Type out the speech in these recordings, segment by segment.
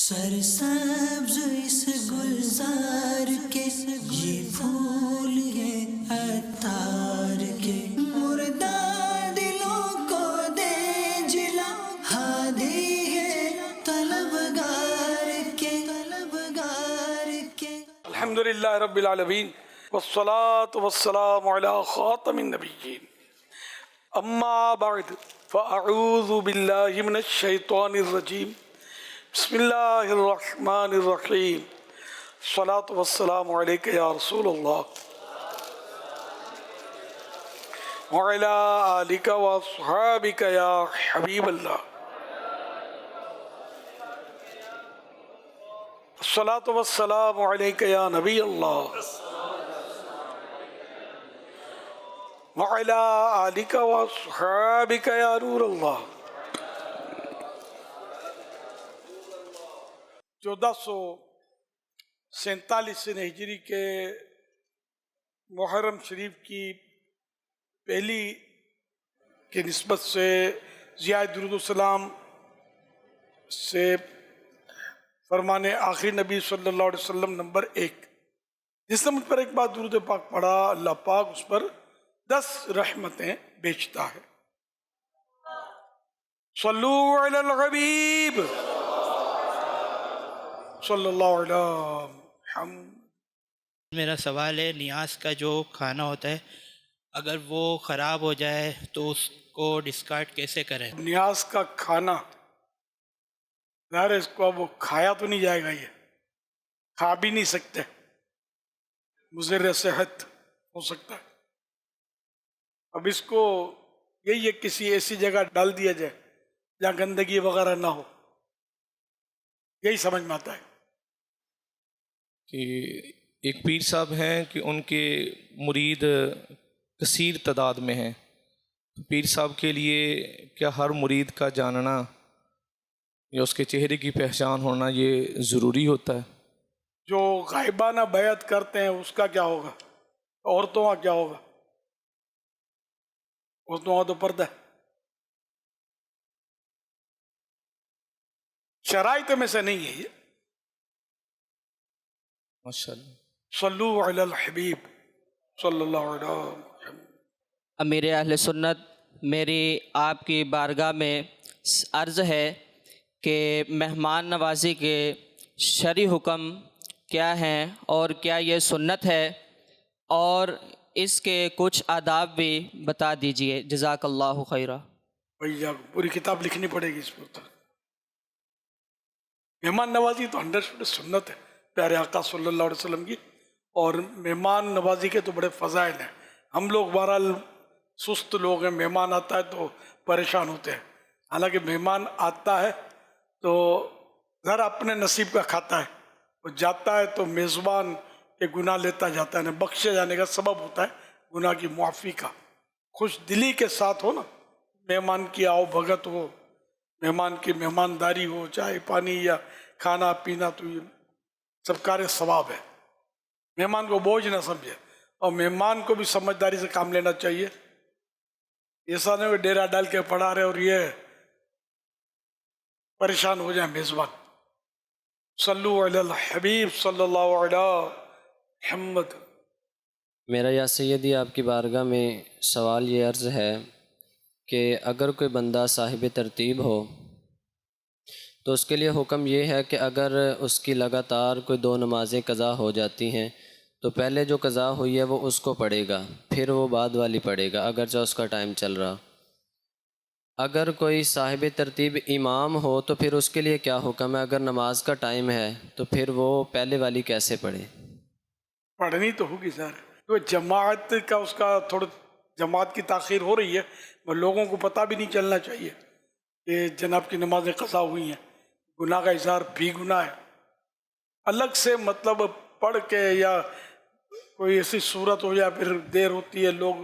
سرسبز اس گلزار کے یہ پھول یہ عطار کے، مردہ دلوں کو دے جلا، ہادی ہے طلبگار کے، طلبگار کے۔ الحمدللہ رب العالمین والصلاة والسلام علی خاتم النبیین، اما بعد فاعوذ باللہ من الشیطان الرجیم، بسم اللہ الرحمن الرحیم، الصلاة والسلام علیک یا رسول اللہ وعلی آلک واصحابک یا حبیب اللہ، الصلاة والسلام علیک یا نبی اللہ وعلی آلک واصحابک یا نور اللہ۔ 1447 ہجری کے محرم شریف کی پہلی کی نسبت سے ضیاء درود السلام سے فرمان آخری نبی صلی اللہ علیہ وسلم نمبر 1، جس نے مجھ پر ایک بار درود پاک پڑھا، اللہ پاک اس پر 10 رحمتیں بیچتا ہے۔ صلو علی الحبیب صلی اللہ علیہ محمد۔ میرا سوال ہے، نیاز کا جو کھانا ہوتا ہے اگر وہ خراب ہو جائے تو اس کو ڈسکارڈ کیسے کریں؟ نیاز کا کھانا ظاہر ہے اس کو اب وہ کھایا تو نہیں جائے گا، یہ کھا بھی نہیں سکتے، مضر صحت ہو سکتا ہے۔ اب اس کو یہی ہے کسی ایسی جگہ ڈال دیا جائے جہاں گندگی وغیرہ نہ ہو، یہی سمجھ میں آتا ہے۔ کہ ایک پیر صاحب ہیں کہ ان کے مرید کثیر تعداد میں ہیں، پیر صاحب کے لیے کیا ہر مرید کا جاننا یا اس کے چہرے کی پہچان ہونا یہ ضروری ہوتا ہے؟ جو غائبانہ بیعت کرتے ہیں اس کا کیا ہوگا؟ عورتوں کا کیا ہوگا؟ عورتوں کا تو پردہ ہے، شرائط میں سے نہیں ہے یہ۔ ماشاءاللہ۔ صلو علی الحبیب صلی اللہ علیہ وسلم۔ امیر اہل سنت، میری آپ کی بارگاہ میں عرض ہے کہ مہمان نوازی کے شرعی حکم کیا ہیں اور کیا یہ سنت ہے، اور اس کے کچھ آداب بھی بتا دیجئے، جزاک اللہ خیرہ۔ بھیا پوری کتاب لکھنی پڑے گی اس پر۔ مہمان نوازی تو 100% سنت ہے پیارے آقا صلی اللہ علیہ وسلم کی، اور مہمان نوازی کے تو بڑے فضائل ہیں۔ ہم لوگ بہرحال سست لوگ ہیں، مہمان آتا ہے تو پریشان ہوتے ہیں، حالانکہ مہمان آتا ہے تو ذرا اپنے نصیب کا کھاتا ہے، وہ جاتا ہے تو میزبان کے گناہ لیتا جاتا ہے، بخشے جانے کا سبب ہوتا ہے گناہ کی معافی کا۔ خوش دلی کے ساتھ ہو نا، مہمان کی آؤ بھگت ہو، مہمان کی مہمانداری ہو، چائے پانی یا کھانا پینا، تو یہ سب کار ثواب ہے۔ مہمان کو بوجھ نہ سمجھے، اور مہمان کو بھی سمجھداری سے کام لینا چاہیے۔ ایسا نہیں کہ ڈیرا ڈال کے پڑھا رہے اور یہ پریشان ہو جائیں میزبان۔ صلو علی الحبیب صلی اللہ علیہ محمد۔ میرا یا سیدی آپ کی بارگاہ میں سوال یہ عرض ہے کہ اگر کوئی بندہ صاحب ترتیب ہو تو اس کے لیے حکم یہ ہے کہ اگر اس کی لگاتار کوئی 2 نمازیں قضا ہو جاتی ہیں تو پہلے جو قضا ہوئی ہے وہ اس کو پڑھے گا، پھر وہ بعد والی پڑھے گا اگرچہ اس کا ٹائم چل رہا۔ اگر کوئی صاحب ترتیب امام ہو تو پھر اس کے لیے کیا حکم ہے؟ اگر نماز کا ٹائم ہے تو پھر وہ پہلے والی کیسے پڑھے؟ پڑھنی تو ہوگی سر، تو جماعت کا اس کا تھوڑا جماعت کی تاخیر ہو رہی ہے، اور لوگوں کو پتہ بھی نہیں چلنا چاہیے کہ جناب کی نمازیں قضا ہوئی ہیں۔ گناہ کا اظہار بھی گناہ ہے، الگ سے مطلب پڑھ کے یا کوئی ایسی صورت ہو یا پھر دیر ہوتی ہے، لوگ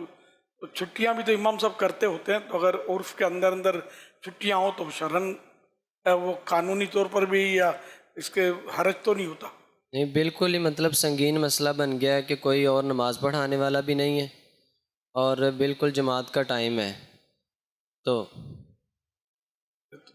چھٹیاں بھی تو امام صاحب کرتے ہوتے ہیں، تو اگر عرف کے اندر چھٹیاں ہوں تو شرعاً وہ قانونی طور پر بھی یا اس کے حرج تو نہیں ہوتا۔ نہیں، بالکل ہی مطلب سنگین مسئلہ بن گیا ہے کہ کوئی اور نماز پڑھانے والا بھی نہیں ہے اور بالکل جماعت کا ٹائم ہے، تو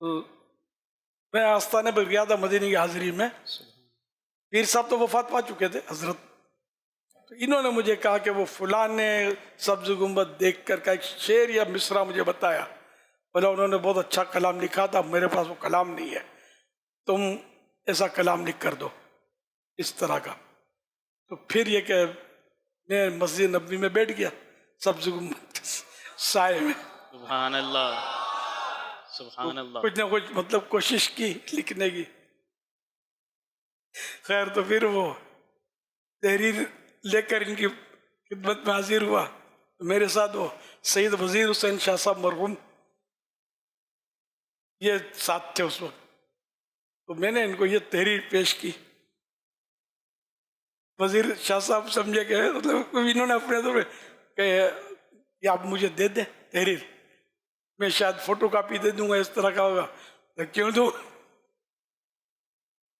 تو میں آستانے پر گیا تھا مدینے کی حاضری میں، پیر صاحب تو وفات پا چکے تھے حضرت، تو انہوں نے مجھے کہا کہ وہ فلاں نے سبز گنبد دیکھ کر کا ایک شعر یا مصرع مجھے بتایا، بولا انہوں نے بہت اچھا کلام لکھا تھا، میرے پاس وہ کلام نہیں ہے، تم ایسا کلام لکھ کر دو اس طرح کا۔ تو پھر یہ کہ میں مسجد نبوی میں بیٹھ گیا سبز گنبد کے سائے میں، سبحان اللہ، سبحان اللہ۔ کچھ نہ کچھ مطلب کوشش کی لکھنے کی۔ خیر تو پھر وہ تحریر لے کر ان کی خدمت میں حاضر ہوا، میرے ساتھ وہ سید وزیر حسین شاہ صاحب مرحوم یہ ساتھ تھے اس وقت، تو میں نے ان کو یہ تحریر پیش کی۔ وزیر شاہ صاحب سمجھے کہ مطلب انہوں نے اپنے طور پہ کہ یہ آپ مجھے دے دیں تحریر، میں شاید فوٹو کاپی دے دوں گا، اس طرح کا ہوگا، تو کیوں دوں؟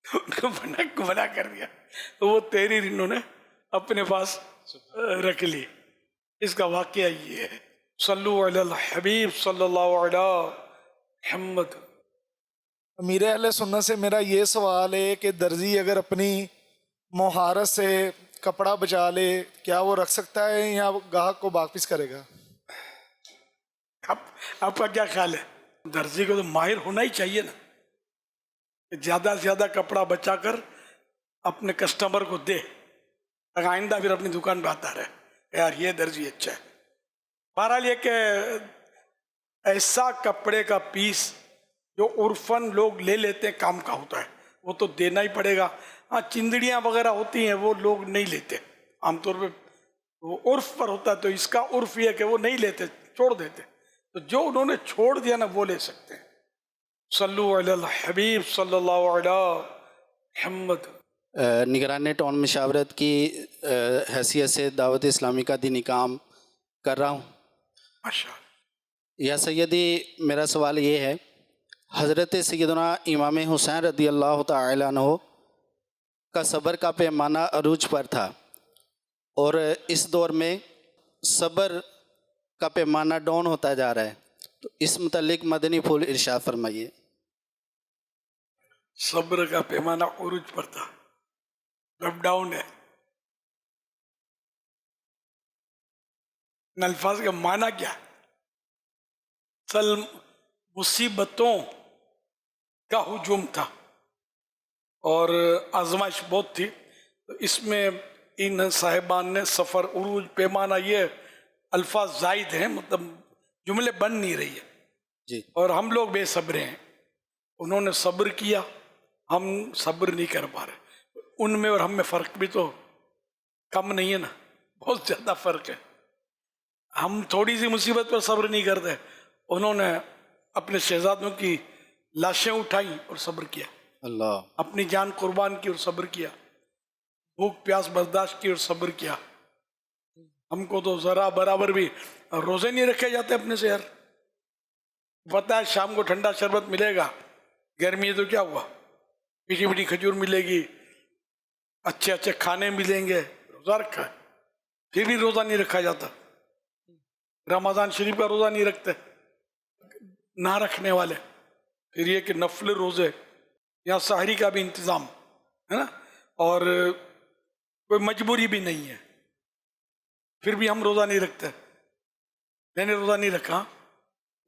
ان کو منع کر دیا، تو وہ تحریر انہوں نے اپنے پاس رکھ لی۔ اس کا واقعہ یہ ہے۔ صلو علی الحبیب صلی اللہ علیہ محمد۔ امیر اہل سنت سے میرا یہ سوال ہے کہ درزی اگر اپنی مہارت سے کپڑا بچا لے، کیا وہ رکھ سکتا ہے یا گاہک کو واپس کرے گا؟ آپ کا کیا خیال ہے؟ درزی کو تو ماہر ہونا ہی چاہیے نا، زیادہ سے زیادہ کپڑا بچا کر اپنے کسٹمر کو دے، اگر آئندہ پھر اپنی دکان پہ آتا رہے یار یہ درزی اچھا ہے۔ بہرحال یہ کہ ایسا کپڑے کا پیس جو عرفاً لوگ لے لیتے ہیں کام کا ہوتا ہے وہ تو دینا ہی پڑے گا۔ ہاں چندڑیاں وغیرہ ہوتی ہیں وہ لوگ نہیں لیتے، عام طور پہ وہ عرف پر ہوتا ہے، تو اس کا عرف یہ ہے کہ وہ نہیں لیتے، چھوڑ دیتے، تو جو انہوں نے چھوڑ دیا نا وہ لے سکتے ہیں۔ صلو علی الحبیب صلی اللہ علیہ محمد۔ نگران ٹاؤن مشاورت کی حیثیت سے دعوت اسلامی کا دینی کام کر رہا ہوں۔ ماشاء اللہ۔ یا سیدی میرا سوال یہ ہے، حضرت سیدنا امام حسین رضی اللہ تعالیٰ عنہ کا صبر کا پیمانہ عروج پر تھا، اور اس دور میں صبر کا پیمانہ ڈاؤن ہوتا جا رہا ہے، تو اس متعلق مدنی پھول ارشاد فرمائیے۔ صبر کا پیمانہ عروج پر تھا، اب ڈاؤن ہے، ان الفاظ کا معنی کیا؟ مصیبتوں کا ہجوم تھا اور آزمائش بہت تھی، تو اس میں ان صاحبان نے سفر عروج پیمانہ یہ الفاظ زائد ہیں، مطلب جملے بن نہیں رہی ہے جی، اور ہم لوگ بے صبرے ہیں، انہوں نے صبر کیا، ہم صبر نہیں کر پا رہے، ان میں اور ہم میں فرق بھی تو کم نہیں ہے نا، بہت زیادہ فرق ہے۔ ہم تھوڑی سی مصیبت پر صبر نہیں کرتے، انہوں نے اپنے شہزادوں کی لاشیں اٹھائیں اور صبر کیا، اللہ، اپنی جان قربان کی اور صبر کیا، بھوک پیاس برداشت کی اور صبر کیا۔ ہم کو تو ذرا برابر بھی روزے نہیں رکھے جاتے اپنے سے، یار پتہ ہے شام کو ٹھنڈا شربت ملے گا، گرمی ہے تو کیا ہوا، میٹھی میٹھی کھجور ملے گی، اچھے اچھے کھانے ملیں گے، روزہ رکھا ہے، پھر بھی روزہ نہیں رکھا جاتا۔ رمضان شریف کا روزہ نہیں رکھتے نہ رکھنے والے، پھر یہ کہ نفل روزے، یہاں سحری کا بھی انتظام ہے نا، اور کوئی مجبوری بھی نہیں ہے، پھر بھی ہم روزہ نہیں رکھتے۔ میں نے روزہ نہیں رکھا،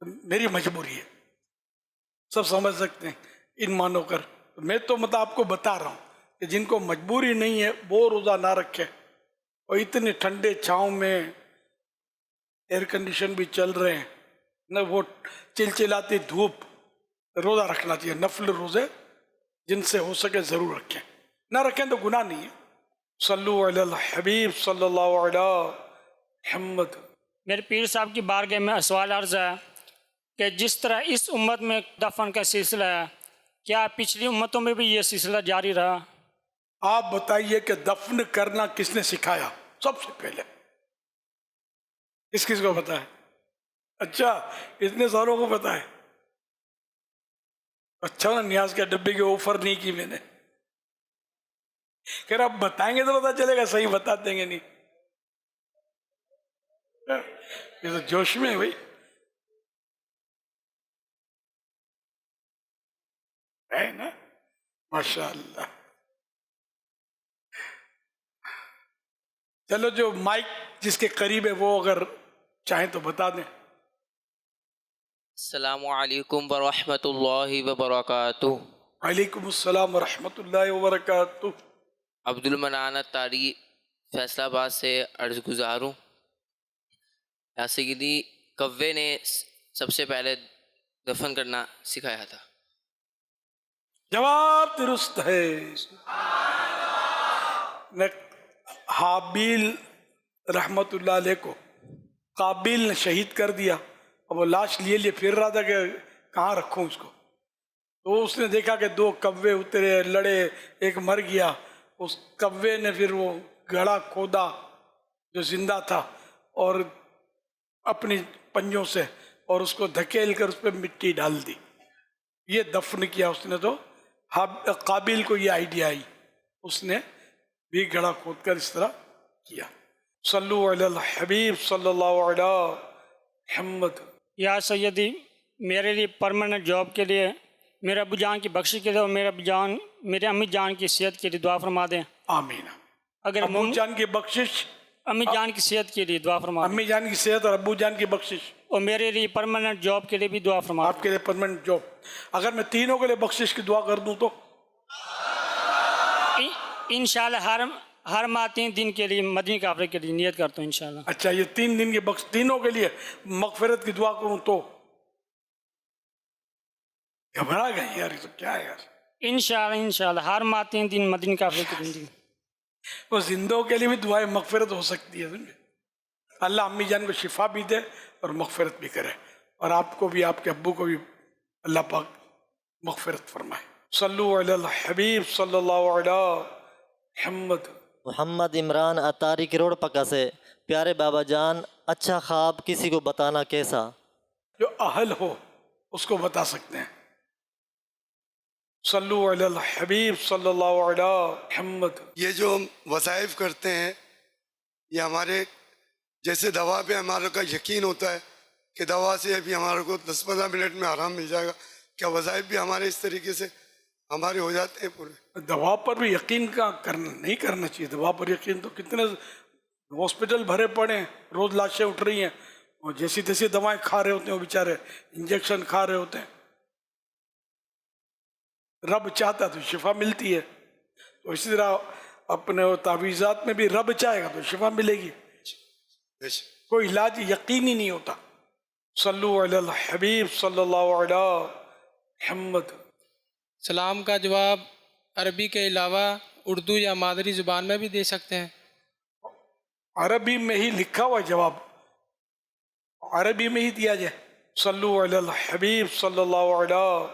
میری مجبوری ہے، سب سمجھ سکتے ہیں ان مانو کر۔ میں تو مطلب آپ کو بتا رہا ہوں کہ جن کو مجبوری نہیں ہے وہ روزہ نہ رکھے، اور اتنے ٹھنڈے چھاؤں میں ایئر کنڈیشن بھی چل رہے ہیں نہ، وہ چلچلاتی دھوپ، روزہ رکھنا چاہیے، نفل روزے جن سے ہو سکے ضرور رکھیں، نہ رکھیں تو گناہ نہیں ہے۔ صلو علی الحبیب صلی اللہ علیہ محمد۔ میرے پیر صاحب کی بارگاہ میں سوال عرض ہے کہ جس طرح اس امت میں دفن کا سلسلہ ہے، کیا پچھلی امتوں میں بھی یہ سلسلہ جاری رہا؟ آپ بتائیے کہ دفن کرنا کس نے سکھایا سب سے پہلے؟ کس کس کو پتا ہے؟ اچھا اتنے سالوں کو پتا ہے، اچھا نا، نیاز کے ڈبے کی آفر نہیں کی میں نے، کہ آپ بتائیں گے تو پتا چلے گا، صحیح بتا دیں گے نہیں، یہ تو جوش میں ہے بھائی۔ ہے نا؟ ماشاء اللہ. چلو جو مائک جس کے قریب ہے وہ اگر چاہیں تو بتا دیں. السلام علیکم ورحمۃ اللہ وبرکاتہ. وعلیکم السلام ورحمۃ اللہ وبرکاتہ. عبد المنان طاری فیصل آباد سے عرض گزار ہوں. یا سیدی کوے نے سب سے پہلے دفن کرنا سکھایا تھا. جواب درست ہے. حابیل رحمت اللہ علیہ کو قابیل نے شہید کر دیا. اب وہ لاش لیے پھر رہا تھا کہ کہاں رکھوں اس کو. تو اس نے دیکھا کہ 2 کوے اترے لڑے، ایک مر گیا. اس کوے نے پھر وہ گڑھا کھودا جو زندہ تھا اور اپنی پنجوں سے اور اس کو دھکیل کر اس پہ مٹی ڈال دی. یہ دفن کیا اس نے. تو قابیل کو یہ آئیڈیا آئی، اس نے بھی گڑھا کھود کر اس طرح کیا. صلو علی الحبیب صلی اللہ علیہ محمد. یا سیدی میرے لیے پرماننٹ جاب کے لیے، میرے ابو جان کی بخشش کے لیے اور میرے امی جان کی صحت کے لیے دعا فرما دیں. آمین. اگر ابو جان کی بخشش، امی جان کی صحت کے لیے دعا فرما دیں. امی جان کی صحت اور ابو جان کی بخشش، اور میرے لیے پرماننٹ جاب کے لیے بھی دعا فرما دیں. آپ کے لیے پرماننٹ جاب. اگر میں تینوں کے لیے بخشش کی دعا کر دوں تو انشاءاللہ ہر ماہ 3 دن کے لیے مدنی قافلے کے لیے نیت کرتا ہوں انشاءاللہ. اچھا یہ 3 دن کے تینوں کے لیے مغفرت کی دعا کروں تو گھبرا گئے یار، یہ تو کیا ہے یار. انشاءاللہ ہر ماہ 3 دن مدنی قافلے کے لیے. وہ زندوں کے لیے بھی دعائیں مغفرت ہو سکتی ہے. سمجھے؟ اللہ امی جان کو شفا بھی دے اور مغفرت بھی کرے، اور آپ کو بھی آپ کے ابو کو بھی اللہ پاک مغفرت فرمائے. صلو علی الحبیب صلی اللہ علیہ محمد. محمد عمران اطاری کروڑ پکا سے. پیارے بابا جان، اچھا خواب کسی کو بتانا کیسا؟ جو اہل ہو اس کو بتا سکتے ہیں. صلو علی الحبیب صلی اللہ علیہ محمد. یہ جو ہم وظائف کرتے ہیں یہ ہمارے جیسے دوا پہ ہمارے کا یقین ہوتا ہے کہ دوا سے ابھی ہمارے کو 10-15 منٹ میں آرام مل جائے گا، کیا وظائف بھی ہمارے اس طریقے سے ہمارے ہو جاتے ہیں پورے؟ دوا پر بھی یقین نہیں کرنا چاہیے. دوا پر یقین تو کتنے ہاسپٹل بھرے پڑے ہیں، روز لاشیں اٹھ رہی ہیں اور جیسی تیسی دوائیں کھا رہے ہوتے ہیں وہ بیچارے، انجیکشن کھا رہے ہوتے ہیں. رب چاہتا تو شفا ملتی ہے، تو اسی طرح اپنے تعویذات میں بھی رب چاہے گا تو شفا ملے گی. کوئی علاج یقینی نہیں ہوتا. صلو علی الحبیب صلی اللہ علیہ محمد. سلام کا جواب عربی کے علاوہ اردو یا مادری زبان میں بھی دے سکتے ہیں؟ عربی میں ہی لکھا ہوا جواب عربی میں ہی دیا جائے. صلو علی الحبیب صلی اللہ علیہ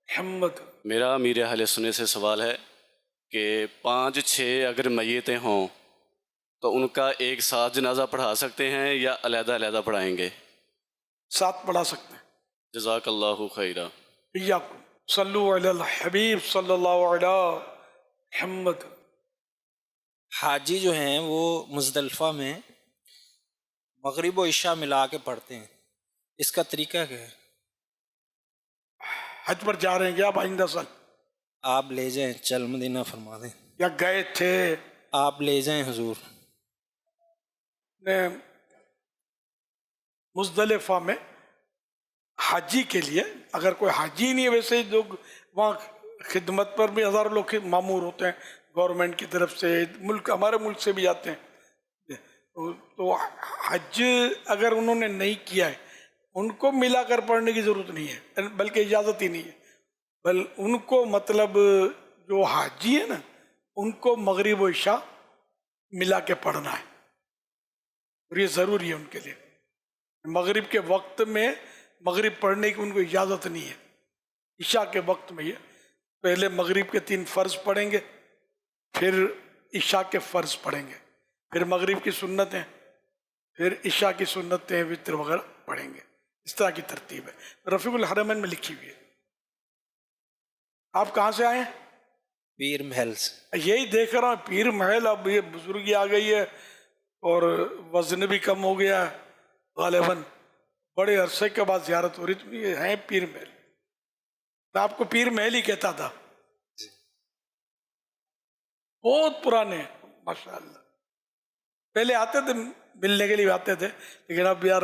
محمد. میرا امیر اہل سنت سے سوال ہے کہ 5-6 اگر میتیں ہوں تو ان کا ایک ساتھ جنازہ پڑھا سکتے ہیں یا علیحدہ علیحدہ پڑھائیں گے؟ ساتھ پڑھا سکتے ہیں. جزاک اللہ خیرہ. ایاکم. صلو علی الحبیب صلی اللہ علیہ محمد. حاجی جو ہیں وہ مزدلفہ میں مغرب و عشاء ملا کے پڑھتے ہیں، اس کا طریقہ کیا ہے؟ حج پر جا رہے ہیں کیا آپ آئندہ سال؟ آپ لے جائیں، چل مدینہ فرما دیں. یا گئے تھے؟ آپ لے جائیں حضور. مزدلفہ میں حاجی کے لیے، اگر کوئی حاجی نہیں ہے، ویسے ہی لوگ وہاں خدمت پر بھی ہزاروں لوگ مامور ہوتے ہیں گورنمنٹ کی طرف سے، ہمارے ملک سے بھی جاتے ہیں. تو حج اگر انہوں نے نہیں کیا ہے ان کو ملا کر پڑھنے کی ضرورت نہیں ہے، بلکہ اجازت ہی نہیں ہے. ان کو مطلب جو حاجی ہے نا ان کو مغرب و عشاء ملا کے پڑھنا ہے، اور یہ ضروری ہے ان کے لیے. مغرب کے وقت میں مغرب پڑھنے کی ان کو اجازت نہیں ہے. عشاء کے وقت میں یہ پہلے مغرب کے 3 فرض پڑھیں گے، پھر عشاء کے فرض پڑھیں گے، پھر مغرب کی سنتیں، پھر عشاء کی سنتیں وطر وغیرہ پڑھیں گے. اس طرح کی ترتیب ہے، رفیق الحرمین میں لکھی ہوئی ہے. آپ کہاں سے آئے ہیں؟ پیر محل سے. یہی دیکھ رہا ہوں پیر محل. اب یہ بزرگی آ گئی ہے اور وزن بھی کم ہو گیا ہے غالباً، بڑے عرصے کے بعد زیارت ہو رہی. تو یہ ہیں پیر محل. میں آپ کو پیر محل ہی کہتا تھا، بہت پرانے ماشاء اللہ. پہلے آتے تھے ملنے کے لیے آتے تھے، لیکن اب یار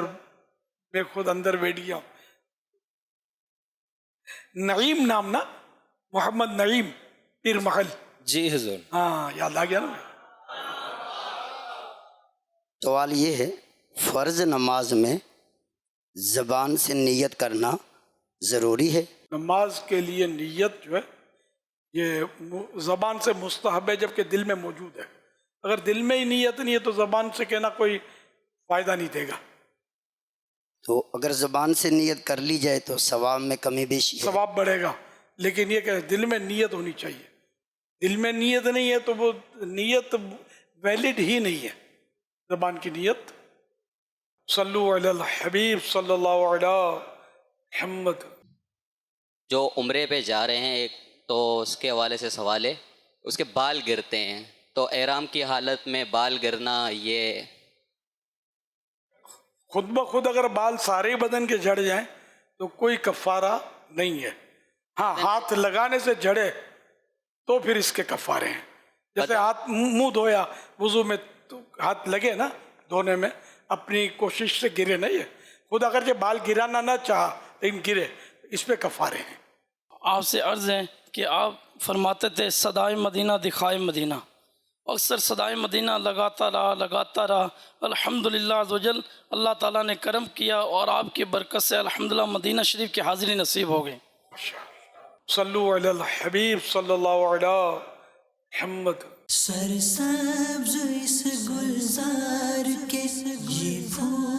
میں خود اندر بیٹھ گیا ہوں. نعیم نام نا، محمد نعیم پیر محل. جی حضور. ہاں یاد آ گیا نا. سوال یہ ہے، فرض نماز میں زبان سے نیت کرنا ضروری ہے؟ نماز کے لیے نیت جو ہے یہ زبان سے مستحب ہے، جبکہ دل میں موجود ہے. اگر دل میں ہی نیت نہیں ہے تو زبان سے کہنا کوئی فائدہ نہیں دے گا. تو اگر زبان سے نیت کر لی جائے تو ثواب میں کمی بیشی ہے؟ ثواب بڑھے گا، لیکن یہ کہ دل میں نیت ہونی چاہیے. دل میں نیت نہیں ہے تو وہ نیت ویلڈ ہی نہیں ہے. زبان کی نیت. صلو علی الحبیب صلی اللہ علیہ محمد. جو عمرے پہ جا رہے ہیں ایک تو اس کے حوالے سے سوال ہے، اس کے بال گرتے ہیں تو احرام کی حالت میں بال گرنا یہ خود بخود اگر بال سارے بدن کے جھڑ جائیں تو کوئی کفارہ نہیں ہے. ہاں ہاتھ لگانے سے جھڑے تو پھر اس کے کفارے ہیں. جیسے ہاتھ منہ دھویا وضو میں تو ہاتھ لگے نا دھونے میں، اپنی کوشش سے گرے نہیں ہے. خود اگر یہ بال گرانا نہ چاہا لیکن گرے، اس پہ کفارے ہیں. آپ سے عرض ہے کہ آپ فرماتے تھے صدائے مدینہ دکھائے مدینہ. اکثر صدائے مدینہ لگاتا رہا. الحمدللہ عزوجل اللہ تعالیٰ نے کرم کیا اور آپ کی برکت سے الحمدللہ مدینہ شریف کی حاضری نصیب ہو گئی. صلو علی الحبیب صلی اللہ علیہ محمد. سرسبز اس گلزار کے یہ پھول